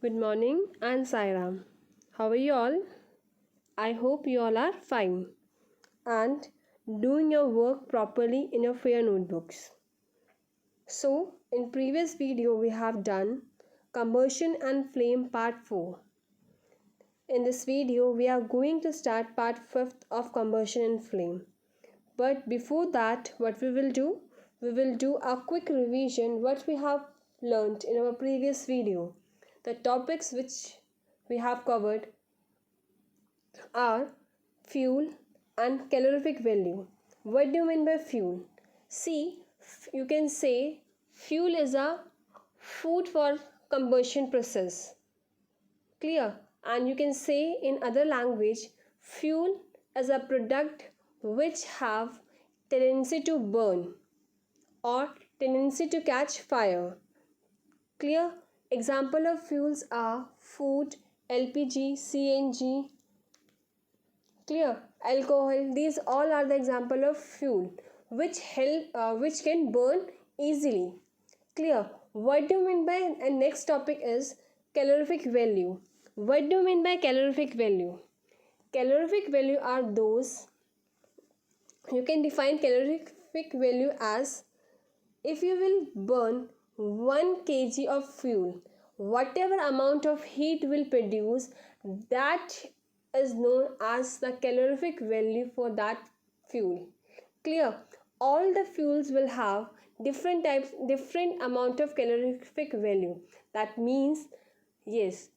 Good morning and Sairam. How are you all? I hope you all are fine and doing your work properly in your fair notebooks. So, in previous video we have done combustion and flame part 4. In this video we are going to start part 5th of combustion and flame. But before that, what we will do? We will do a quick revision what we have learnt in our previous video. The topics which we have covered are fuel and calorific value. What do you mean by fuel? See, you can say fuel is a food for combustion process. Clear? And you can say in other language, fuel is a product which have tendency to burn or tendency to catch fire. Clear? Example of fuels are food, LPG, CNG, clear, alcohol. These all are the example of fuel which can burn easily. Clear? What do you mean by, and next topic is calorific value. What do you mean by calorific value? Calorific value are those, you can define calorific value as, if you will burn 1 kg of fuel, whatever amount of heat will produce, that is known as the calorific value for that fuel. Clear? All the fuels will have different amount of calorific value. That means, yes,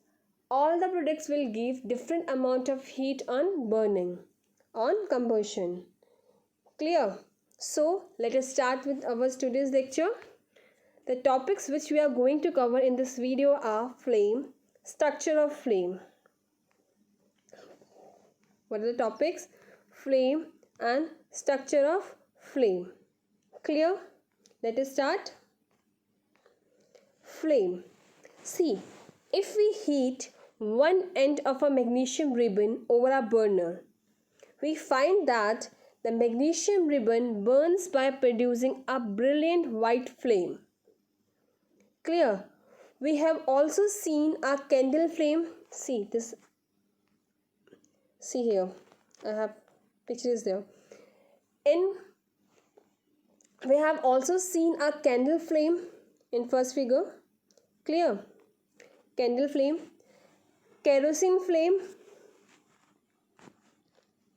all the products will give different amount of heat on burning, on combustion. Clear? So let us start with our today's lecture. The topics which we are going to cover in this video are flame, structure of flame. What are the topics? Flame and structure of flame. Clear? Let us start. Flame. See, if we heat one end of a magnesium ribbon over a burner, we find that the magnesium ribbon burns by producing a brilliant white flame. Clear? We have also seen a candle flame. See this. See here. I have pictures there. We have also seen a candle flame in first figure. Clear? Candle flame. Kerosene flame.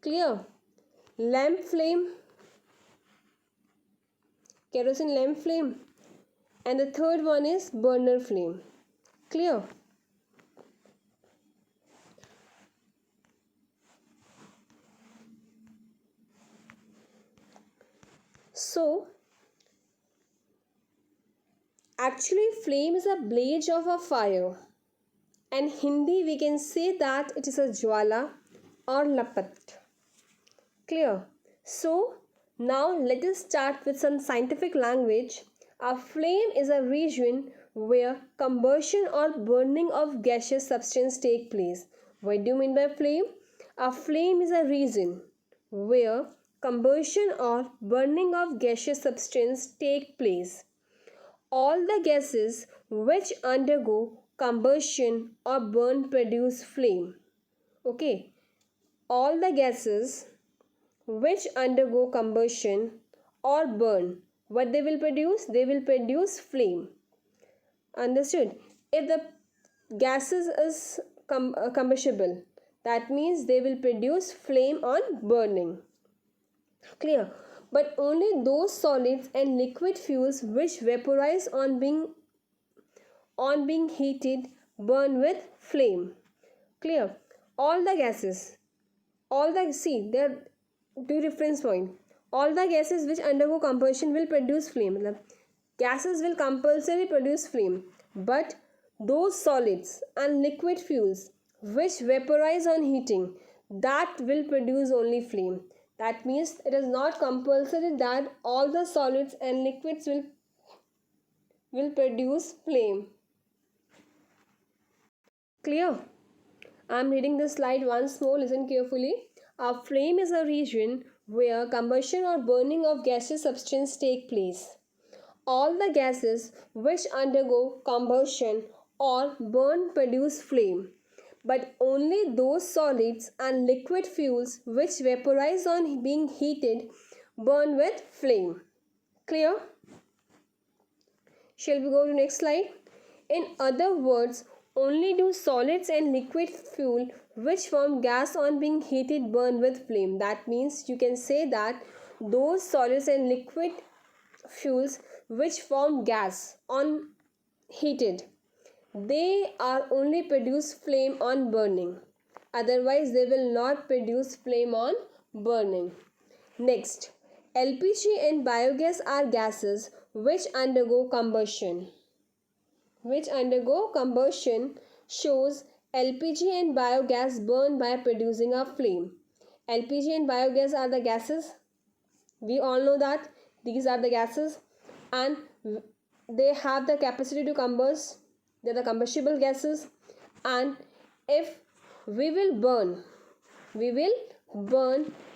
Clear? Lamp flame. Kerosene lamp flame. And the third one is burner flame. Clear? So, actually flame is a blaze of a fire. And Hindi we can say that it is a jwala or lapat. Clear? So, now let us start with some scientific language. A flame is a region where combustion or burning of gaseous substance take place. What do you mean by flame? A flame is a region where combustion or burning of gaseous substance take place. All the gases which undergo combustion or burn produce flame. Okay. All the gases which undergo combustion or burn, what they will produce? They will produce flame. Understood? If the gases is combustible, that means they will produce flame on burning. Clear? But only those solids and liquid fuels which vaporize on being heated burn with flame. Clear? All the gases, there are two reference point. All the gases which undergo combustion will produce flame. Gases will compulsorily produce flame, but those solids and liquid fuels which vaporize on heating, that will produce only flame. That means it is not compulsory that all the solids and liquids will produce flame. Clear? I am reading this slide once more. Listen carefully. A flame is a region where combustion or burning of gaseous substance take place. All the gases which undergo combustion or burn produce flame, but only those solids and liquid fuels which vaporize on being heated burn with flame. Clear? Shall we go to next slide? In other words, only do solids and liquid fuel which form gas on being heated burn with flame. That means you can say that those solids and liquid fuels which form gas on heated, they are only produce flame on burning. Otherwise, they will not produce flame on burning. Next, LPG and biogas are gases which undergo combustion. Shows LPG and biogas burn by producing a flame. LPG and biogas are the gases. We all know that these are the gases and they have the capacity to combust. They are the combustible gases, and if we will burn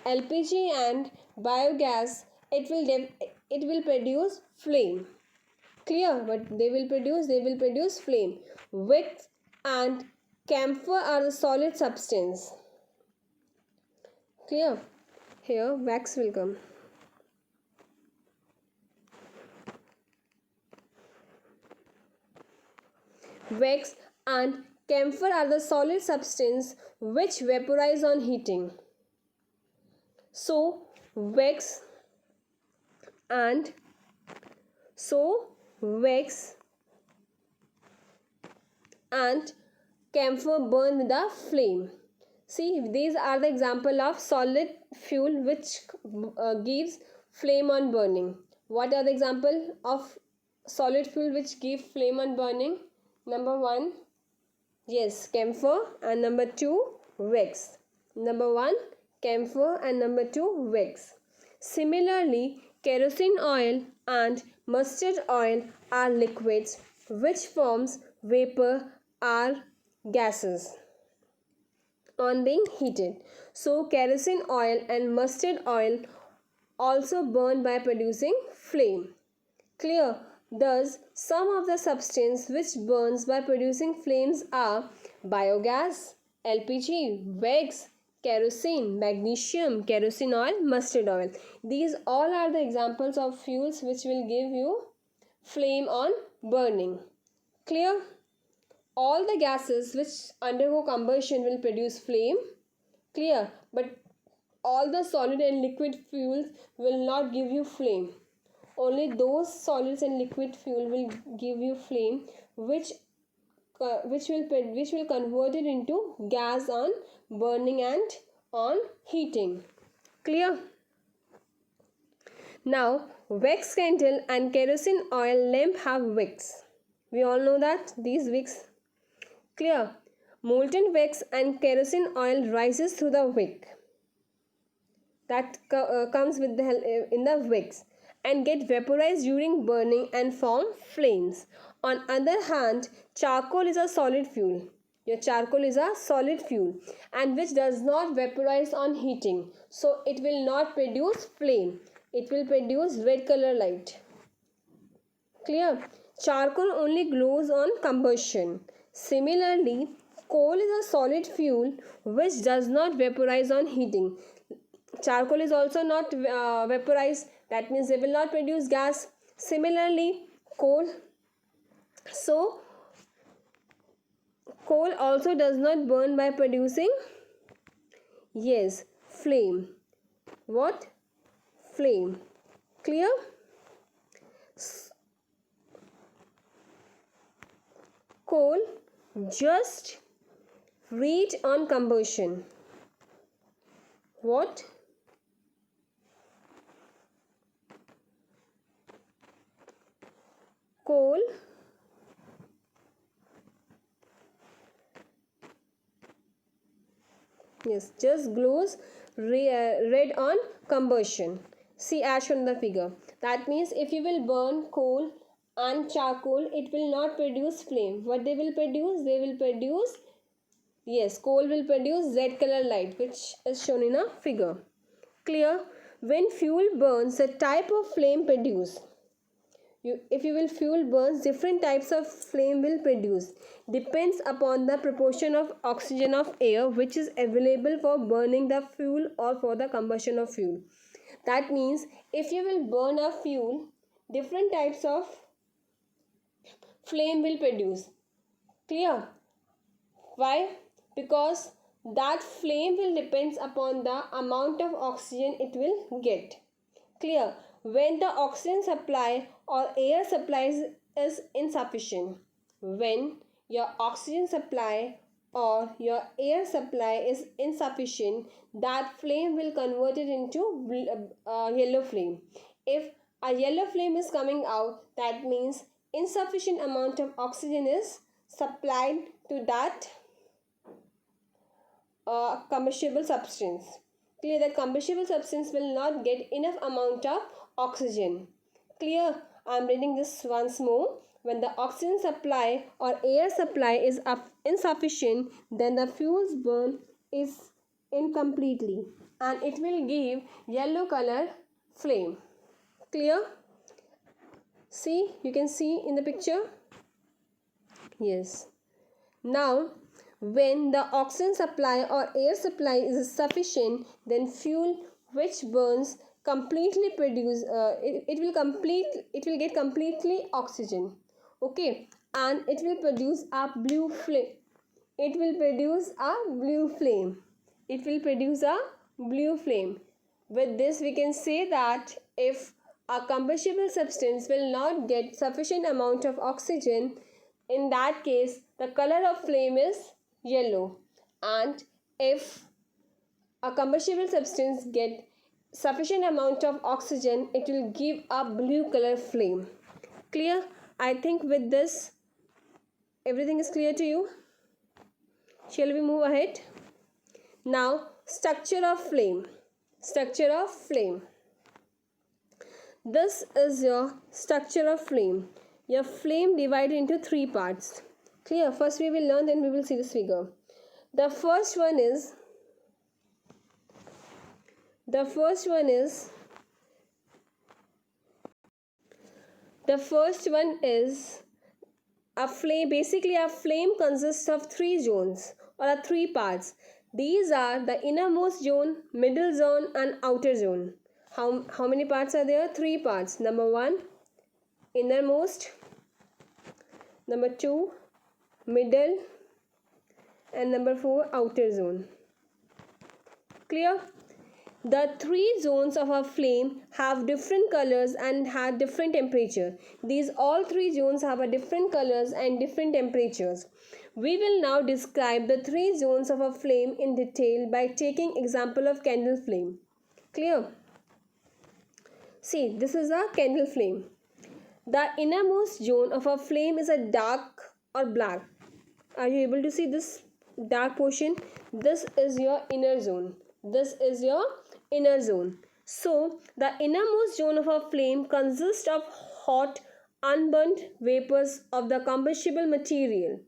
LPG and biogas, it will produce flame. Clear? But they will produce flame. Wick and camphor are the solid substance. Clear? Here wax will come. Wax and camphor are the solid substance which vaporize on heating. So wax and camphor burn with a flame. See, these are the example of solid fuel which gives flame on burning. What are the example of solid fuel which give flame on burning? Number 1, yes, camphor, and number 2, wax. Number 1, camphor, and number 2, wax. Similarly, kerosene oil and mustard oil are liquids which forms vapor are gases on being heated. So kerosene oil and mustard oil also burn by producing flame. Clear? Thus, some of the substance which burns by producing flames are biogas, LPG, wax, kerosene, magnesium, kerosene oil, mustard oil. These all are the examples of fuels which will give you flame on burning. Clear? All the gases which undergo combustion will produce flame. Clear? But all the solid and liquid fuels will not give you flame. Only those solids and liquid fuel will give you flame which will convert it into gas on burning and on heating. Clear? Now, wax candle and kerosene oil lamp have wicks. We all know that these wicks. Clear? Molten wax and kerosene oil rises through the wick that comes with in the wicks and get vaporized during burning and form flames. On other hand, charcoal is a solid fuel. Your charcoal is a solid fuel and which does not vaporize on heating. So it will not produce flame. It will produce red color light. Clear? Charcoal only glows on combustion. Similarly, coal is a solid fuel which does not vaporize on heating. Charcoal is also not vaporized. That means they will not produce gas. Similarly, coal. So, coal also does not burn by producing, yes, flame. What? Flame. Clear? Coal just reach on combustion. What? Coal yes, just glows red on combustion. See as shown in the figure. That means if you will burn coal and charcoal, it will not produce flame. What they will produce? They will produce, yes, coal will produce red color light, which is shown in a figure. Clear? When fuel burns, a type of flame produced. if you will fuel burns, different types of flame will produce. Depends upon the proportion of oxygen of air which is available for burning the fuel or for the combustion of fuel. That means if you will burn a fuel, different types of flame will produce. Clear? Why? Because that flame will depends upon the amount of oxygen it will get. Clear? When the oxygen supply or air supply is insufficient, when your oxygen supply or your air supply is insufficient, that flame will convert it into yellow flame. If a yellow flame is coming out, that means insufficient amount of oxygen is supplied to that combustible substance. Clear that combustible substance will not get enough amount of oxygen. Clear? I am reading this once more. When the oxygen supply or air supply is insufficient, then the fuel's burn is incompletely and it will give yellow color flame. Clear? See, you can see in the picture. Yes. Now, when the oxygen supply or air supply is sufficient, then fuel which burns completely produce it will get completely oxygen. Okay, and it will produce a blue flame. It will produce a blue flame. It will produce a blue flame. With this, we can say that if a combustible substance will not get sufficient amount of oxygen, in that case the color of flame is yellow, and if a combustible substance get sufficient amount of oxygen, it will give a blue color flame. Clear? I think with this everything is clear to you. Shall we move ahead? Now, structure of flame. Structure of flame. This is your structure of flame. Your flame divided into three parts. Clear? First we will learn, then we will see this figure. The first one is a flame. Basically, a flame consists of three zones or three parts. These are the innermost zone, middle zone, and outer zone. How many parts are there? Three parts. Number 1, innermost. Number 2, middle. And number 4, outer zone. Clear? The three zones of a flame have different colors and have different temperature. These all three zones have a different colors and different temperatures. We will now describe the three zones of a flame in detail by taking example of candle flame. Clear? See, this is a candle flame. The innermost zone of a flame is a dark or black. Are you able to see this dark portion? This is your inner zone. This is your inner zone. So, the innermost zone of a flame consists of hot, unburnt vapors of the combustible material.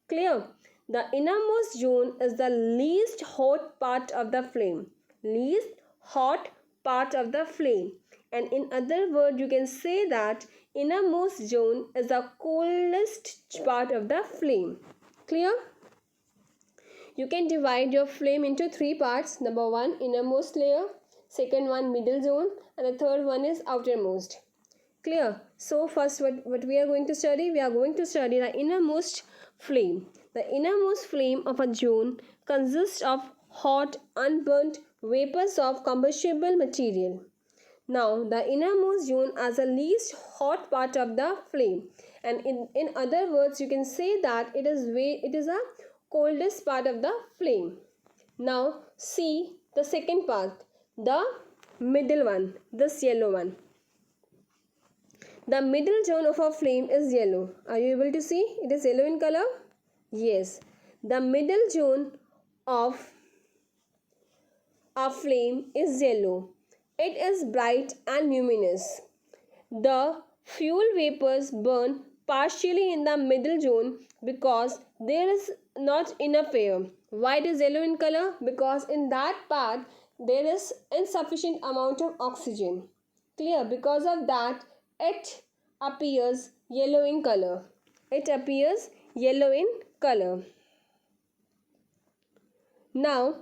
Clear? The innermost zone is the least hot part of the flame. Least hot part of the flame. And in other words, you can say that innermost zone is the coldest part of the flame. Clear? You can divide your flame into three parts. Number 1, innermost layer. Second one, middle zone. And the third one is outermost. Clear? So first what we are going to study? We are going to study the innermost flame. The innermost flame of a zone consists of hot, unburnt vapors of combustible material. Now, the innermost zone is the least hot part of the flame. And in other words, you can say that it is a coldest part of the flame. Now, see the second part, the middle one, this yellow one. The middle zone of a flame is yellow. Are you able to see? It is yellow in color? Yes. The middle zone of a flame is yellow. It is bright and luminous. The fuel vapors burn partially in the middle zone because there is not enough air. Why it is yellow in color? Because in that part there is insufficient amount of oxygen. Clear? Because of that, it appears yellow in color. It appears yellow in color. Now,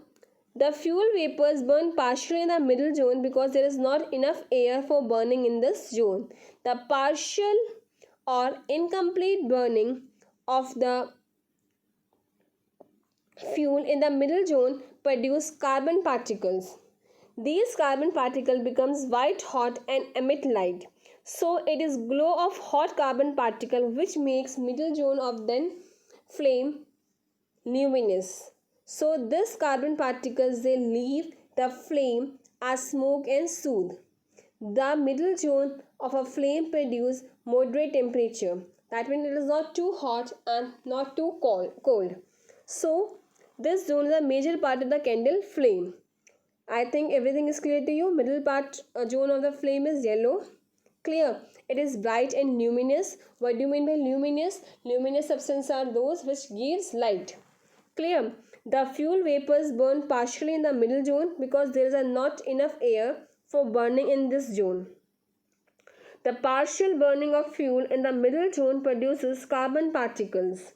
the fuel vapors burn partially in the middle zone because there is not enough air for burning in this zone. The partial or incomplete burning of the fuel in the middle zone produce carbon particles. These carbon particles becomes white hot and emit light. So it is glow of hot carbon particle which makes middle zone of then flame luminous. So this carbon particles they leave the flame as smoke and soothe. The middle zone of a flame produce moderate temperature. That means it is not too hot and not too cold. So this zone is a major part of the candle flame. I think everything is clear to you. Middle part zone of the flame is yellow. Clear. It is bright and luminous. What do you mean by luminous? Luminous substances are those which gives light. Clear. The fuel vapors burn partially in the middle zone because there is not enough air for burning in this zone. The partial burning of fuel in the middle zone produces carbon particles.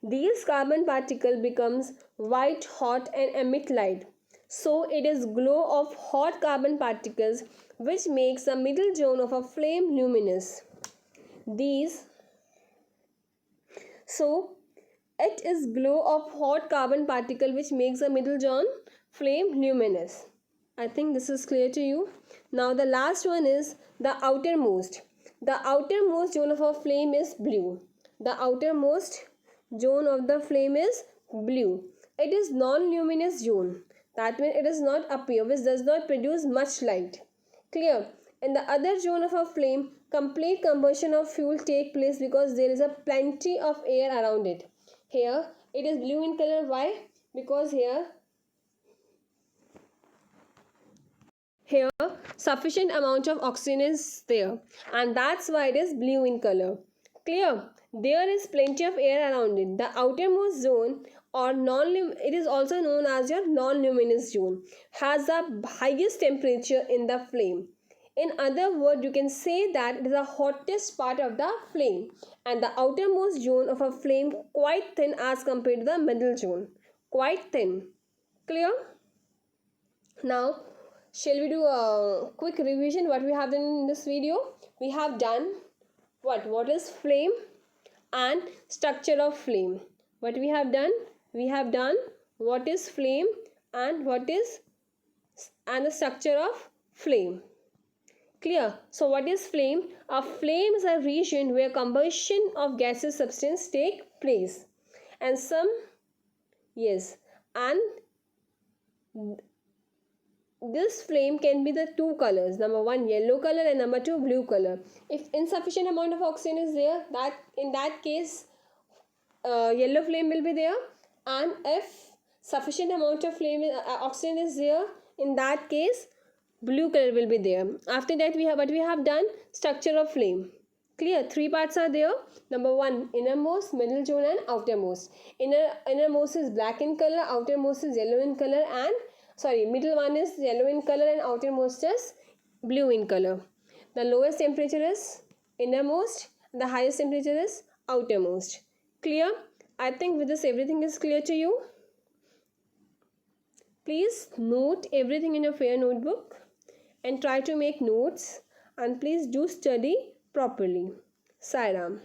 These carbon particles becomes white hot and emit light. So it is glow of hot carbon particles which makes the middle zone of a flame luminous. It is glow of hot carbon particle which makes the middle zone flame luminous. I think this is clear to you. Now the last one is the outermost. The outermost zone of a flame is blue. The outermost zone of the flame is blue. It is non-luminous zone. That means it is not appear, which does not produce much light. Clear? In the other zone of a flame, complete combustion of fuel take place because there is a plenty of air around it. Here, it is blue in color. Why? Because here sufficient amount of oxygen is there, and that's why it is blue in color. Clear? There is plenty of air around it. The outermost zone or it is also known as your non-luminous zone, has the highest temperature in the flame. In other words, you can say that it is the hottest part of the flame, and the outermost zone of a flame quite thin as compared to the middle zone. Quite thin. Clear? Now, shall we do a quick revision what we have done in this video? We have done what is flame and structure of flame. What we have done? We have done what is flame and the structure of flame. Clear? So what is flame? A flame is a region where combustion of gaseous substance take place. And this flame can be the two colors. Number one, yellow color, and number two, blue color. If insufficient amount of oxygen is there, in that case, yellow flame will be there. And if sufficient amount of oxygen is there, in that case, blue color will be there. After that, what we have done, structure of flame. Clear? Three parts are there. Number one, innermost, middle zone, and outermost. Innermost is black in color, outermost is yellow in color, middle one is yellow in color, and outermost is blue in color. The lowest temperature is innermost, the highest temperature is outermost. Clear? I think with this everything is clear to you. Please note everything in your fair notebook and try to make notes, and please do study properly. Sai Ram.